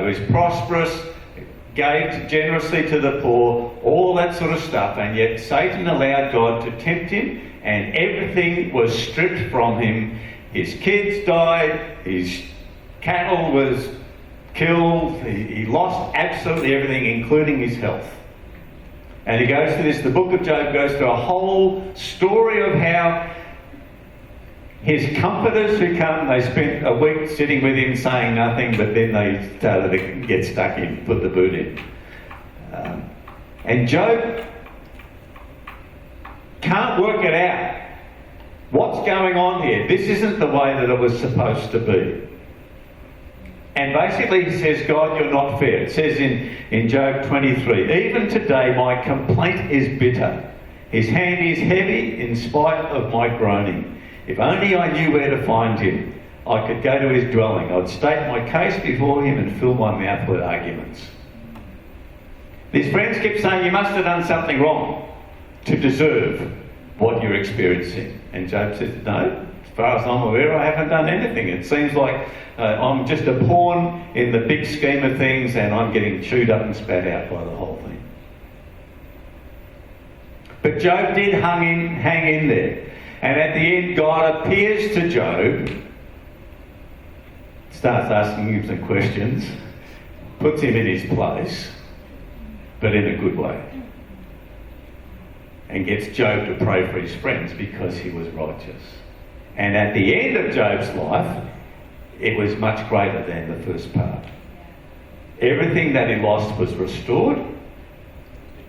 He was prosperous, gave generously to the poor, all that sort of stuff, and yet Satan allowed God to tempt him, and everything was stripped from him. His kids died, his cattle was killed, he lost absolutely everything, including his health. And he goes through this, the book of Job goes through a whole story of how his comforters who come, they spent a week sitting with him saying nothing, but then they started to get stuck in, put the boot in. And Job can't work it out. What's going on here? This isn't the way that it was supposed to be. And basically he says, God, you're not fair. It says in Job 23, even today my complaint is bitter. His hand is heavy in spite of my groaning. If only I knew where to find him, I could go to his dwelling. I'd state my case before him and fill my mouth with arguments. His friends kept saying, you must have done something wrong to deserve what you're experiencing. And Job says, no, as far as I'm aware, I haven't done anything. It seems like I'm just a pawn in the big scheme of things, and I'm getting chewed up and spat out by the whole thing. But Job did hang in there. And at the end, God appears to Job, starts asking him some questions, puts him in his place, but in a good way. And gets Job to pray for his friends because he was righteous. And at the end of Job's life, it was much greater than the first part. Everything that he lost was restored,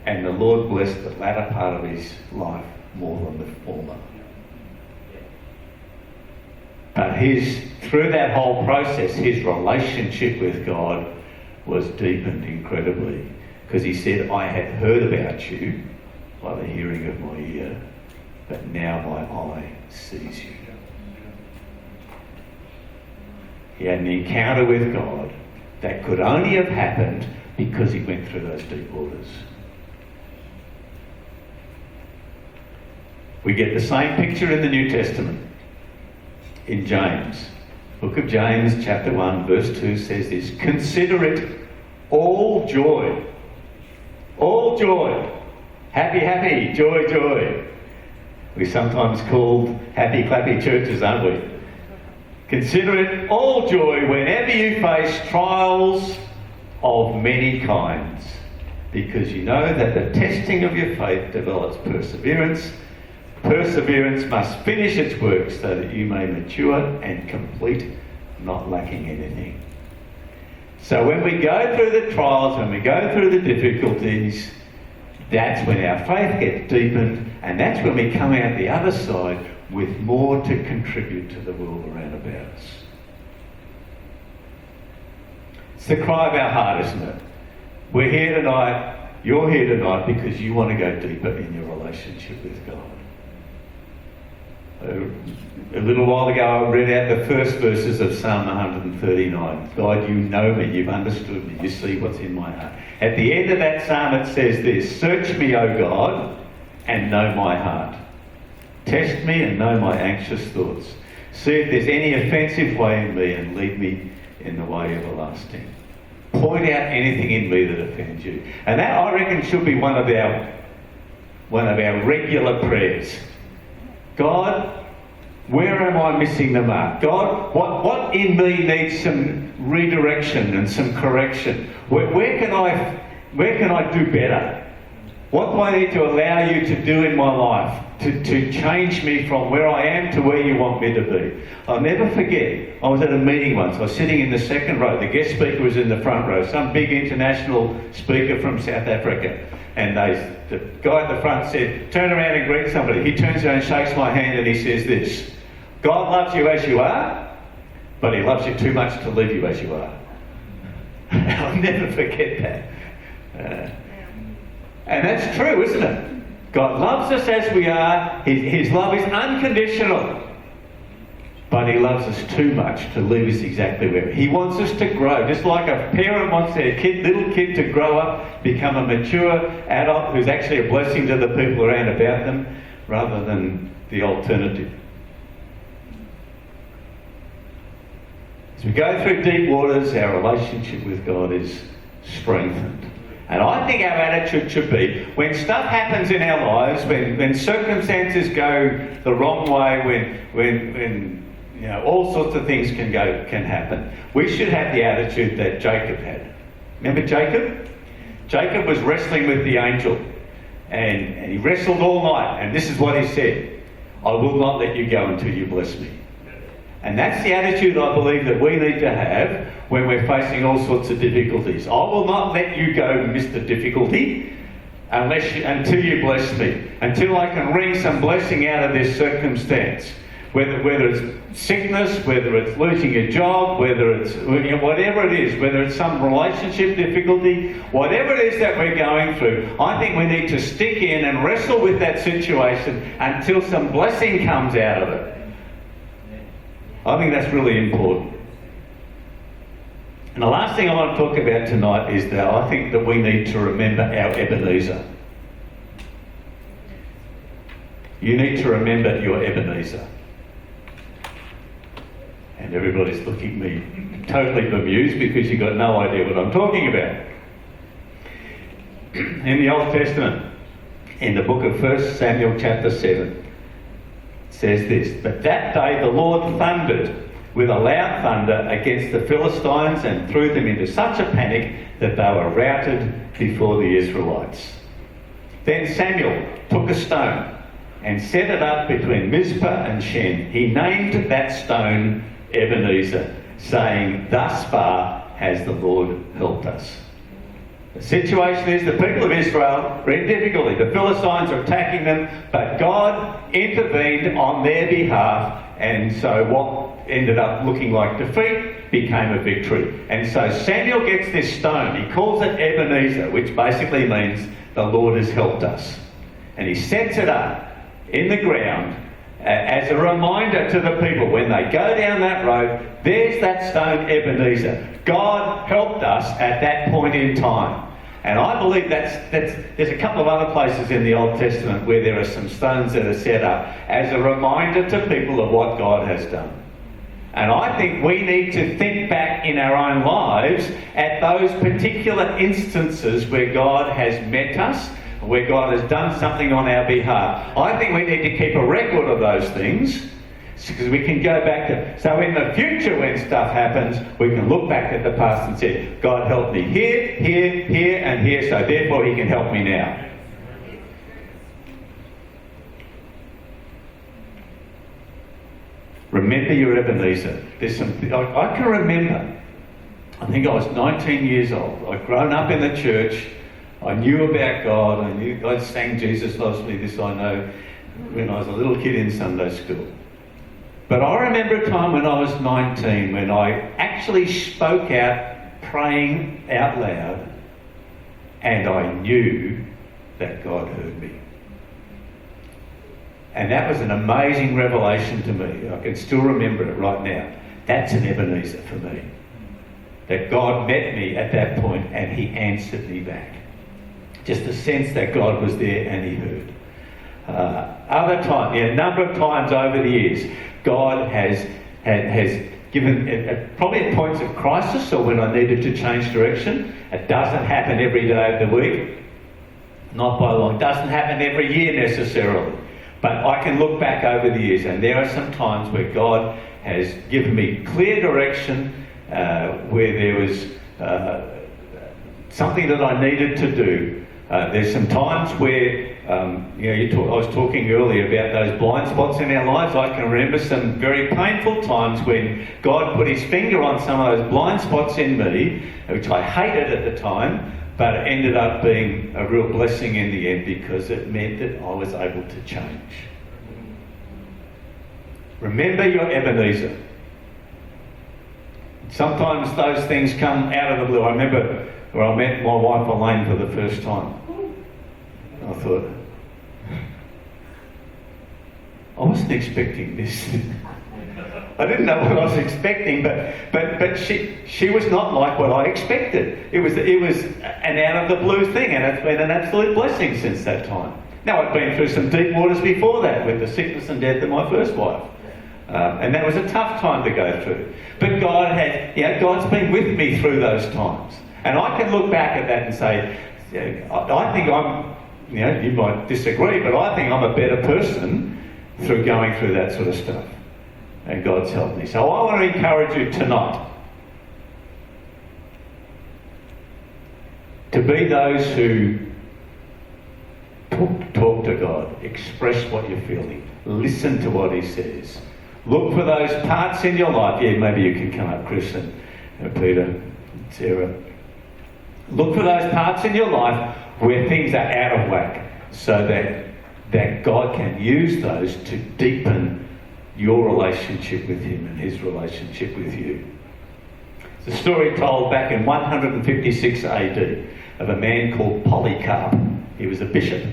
and the Lord blessed the latter part of his life more than the former. But through that whole process, his relationship with God was deepened incredibly, because he said, I had heard about you by the hearing of my ear, but now my eye sees you. He had an encounter with God that could only have happened because he went through those deep waters. We get the same picture in the New Testament. In James, book of James, chapter 1, verse 2 says this, consider it all joy. All joy. Happy, happy, joy, joy. We're sometimes called happy, clappy churches, aren't we? Consider it all joy whenever you face trials of many kinds, because you know that the testing of your faith develops perseverance. Perseverance must finish its work so that you may mature and complete, not lacking anything. So when we go through the trials, when we go through the difficulties, that's when our faith gets deepened, and that's when we come out the other side with more to contribute to the world around about us. It's the cry of our heart, isn't it? We're here tonight, you're here tonight because you want to go deeper in your relationship with God. A little while ago I read out the first verses of Psalm 139. God, you know me, you've understood me, you see what's in my heart. At the end of that psalm it says this, search me, O God, and know my heart. Test me and know my anxious thoughts. See if there's any offensive way in me and lead me in the way everlasting. Point out anything in me that offends you. And that, I reckon, should be one of our regular prayers. God, where am I missing the mark? God, what in me needs some redirection and some correction? Where can I do better? What do I need to allow you to do in my life to change me from where I am to where you want me to be? I'll never forget, I was at a meeting once. I was sitting in the second row. The guest speaker was in the front row, some big international speaker from South Africa. And the guy at the front said, turn around and greet somebody. He turns around and shakes my hand and he says this, God loves you as you are, but he loves you too much to leave you as you are. I'll never forget that. And that's true, isn't it? God loves us as we are. His love is unconditional. But he loves us too much to leave us exactly where. He wants us to grow. Just like a parent wants their little kid to grow up, become a mature adult who's actually a blessing to the people around about them, rather than the alternative. As we go through deep waters, our relationship with God is strengthened. And I think our attitude should be, when stuff happens in our lives, when circumstances go the wrong way, when all sorts of things can happen, we should have the attitude that Jacob had. Remember Jacob? Jacob was wrestling with the angel, and he wrestled all night, and this is what he said: I will not let you go until you bless me. And that's the attitude I believe that we need to have when we're facing all sorts of difficulties. I will not let you go, Mr. Difficulty, until you bless me, until I can wring some blessing out of this circumstance. Whether it's sickness, whether it's losing a job, whether it's whatever it is, whether it's some relationship difficulty, whatever it is that we're going through, I think we need to stick in and wrestle with that situation until some blessing comes out of it. I think that's really important. And the last thing I want to talk about tonight is that I think that we need to remember our Ebenezer. You need to remember your Ebenezer. And everybody's looking at me totally bemused because you've got no idea what I'm talking about. In the Old Testament, in the book of 1 Samuel chapter 7, says this: But that day the Lord thundered with a loud thunder against the Philistines and threw them into such a panic that they were routed before the Israelites. Then Samuel took a stone and set it up between Mizpah and Shen. He named that stone Ebenezer, saying, Thus far has the Lord helped us. The situation is the people of Israel are in difficulty. The Philistines are attacking them, but God intervened on their behalf, and so what ended up looking like defeat became a victory. And so Samuel gets this stone. He calls it Ebenezer, which basically means the Lord has helped us. And he sets it up in the ground as a reminder to the people when they go down that road, there's that stone Ebenezer. God helped us at that point in time. And I believe there's a couple of other places in the Old Testament where there are some stones that are set up as a reminder to people of what God has done. And I think we need to think back in our own lives at those particular instances where God has met us, where God has done something on our behalf. I think we need to keep a record of those things because we can go back to... So in the future when stuff happens, we can look back at the past and say, God helped me here, here, here and here, so therefore he can help me now. Remember your Ebenezer. There's some... I can remember, I think I was 19 years old. I'd grown up in the church. I knew about God. I sang Jesus Loves Me, This I Know, when I was a little kid in Sunday school. But I remember a time when I was 19 when I actually spoke out, praying out loud, and I knew that God heard me. And that was an amazing revelation to me. I can still remember it right now. That's an Ebenezer for me. That God met me at that point and he answered me back. Just a sense that God was there and he heard. Other times, a number of times over the years, God has given, probably at points of crisis or when I needed to change direction. It doesn't happen every day of the week, not by long. It doesn't happen every year necessarily. But I can look back over the years and there are some times where God has given me clear direction, where there was something that I needed to do. There's some times where, I was talking earlier about those blind spots in our lives. I can remember some very painful times when God put his finger on some of those blind spots in me, which I hated at the time, but it ended up being a real blessing in the end because it meant that I was able to change. Remember your Ebenezer. Sometimes those things come out of the blue. I remember where I met my wife Elaine for the first time. I thought, I wasn't expecting this. I didn't know what I was expecting, but she was not like what I expected. It was an out of the blue thing, and it's been an absolute blessing since that time. Now I've been through some deep waters before that with the sickness and death of my first wife, And that was a tough time to go through. But God's been with me through those times. And I can look back at that and say, I think I'm, you might disagree, but I think I'm a better person through going through that sort of stuff. And God's helped me. So I want to encourage you tonight to be those who talk to God, express what you're feeling, listen to what He says. Look for those parts in your life. Yeah, maybe you can come up, Chris and Peter, Sarah. Look for those parts in your life where things are out of whack, so that God can use those to deepen your relationship with Him and His relationship with you. It's a story told back in 156 AD of a man called Polycarp. He was a bishop.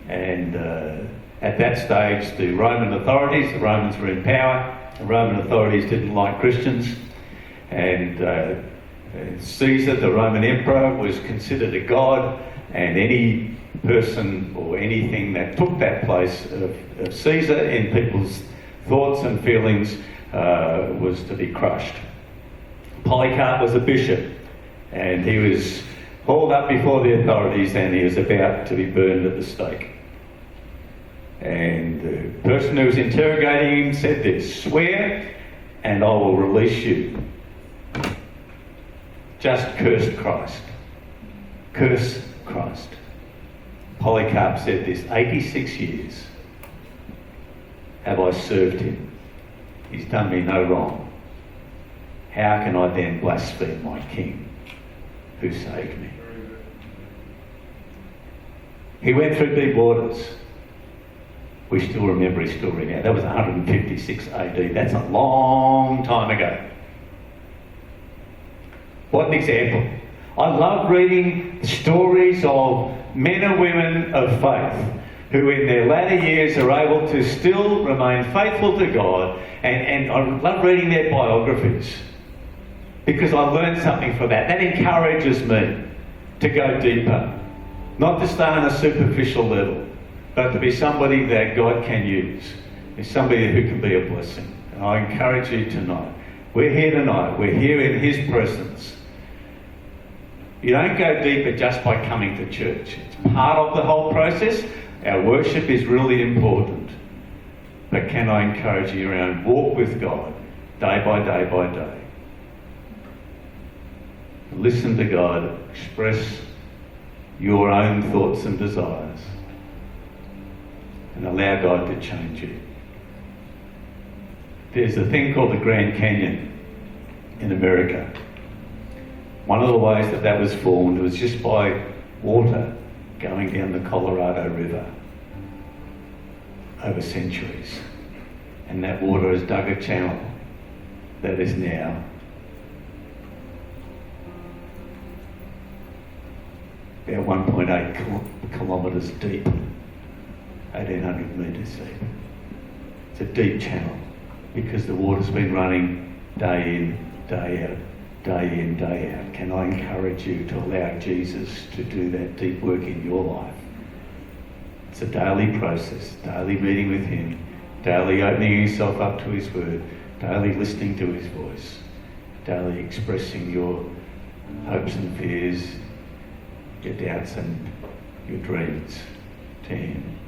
And at that stage, the Romans were in power. The Roman authorities didn't like Christians. And Caesar, the Roman emperor, was considered a god, and any person or anything that took that place of Caesar in people's thoughts and feelings was to be crushed. Polycarp was a bishop, and he was hauled up before the authorities, and he was about to be burned at the stake. And the person who was interrogating him said this: "Swear, and I will release you. Just curse Christ. Curse Christ." Polycarp said this: 86 years have I served him. He's done me no wrong. How can I then blaspheme my King who saved me? He went through deep waters. We still remember his story now. That was 156 AD. That's a long time ago. What an example. I love reading stories of men and women of faith who in their latter years are able to still remain faithful to God, and I love reading their biographies because I learned something from that. That encourages me to go deeper, not to stay on a superficial level, but to be somebody that God can use, is somebody who can be a blessing. And I encourage you tonight. We're here tonight. We're here in His presence. You don't go deeper just by coming to church. It's part of the whole process. Our worship is really important. But can I encourage you around walk with God day by day by day? Listen to God, express your own thoughts and desires, and allow God to change you. There's a thing called the Grand Canyon in America. One of the ways that was formed was just by water going down the Colorado River over centuries. And that water has dug a channel that is now about 1.8 kilometres deep, 1,800 metres deep. It's a deep channel because the water's been running day in, day out, day in, day out. Can I encourage you to allow Jesus to do that deep work in your life? It's a daily process, daily meeting with Him, daily opening yourself up to His Word, daily listening to His voice, daily expressing your hopes and fears, your doubts and your dreams to Him.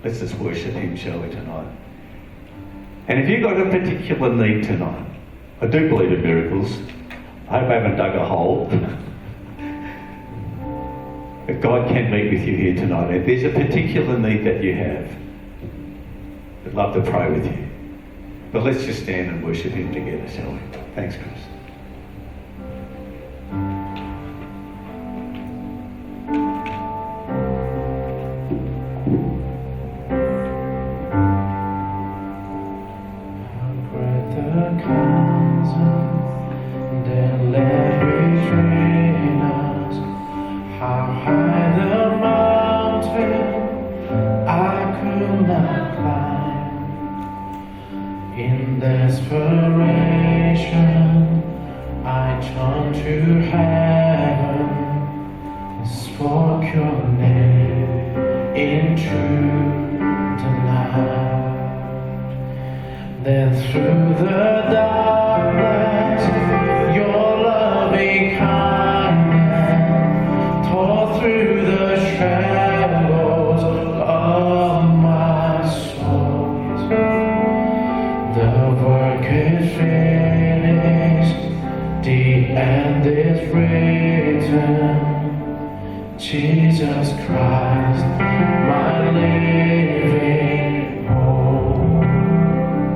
Let's just worship Him, shall we, tonight? And if you've got a particular need tonight, I do believe in miracles. I hope I haven't dug a hole. But God can meet with you here tonight. If there's a particular need that you have, I'd love to pray with you. But let's just stand and worship Him together, shall we? Thanks, Chris. the darkness, your loving kindness tore through the shadows of my soul. The work is finished, the end is written. Jesus Christ, my living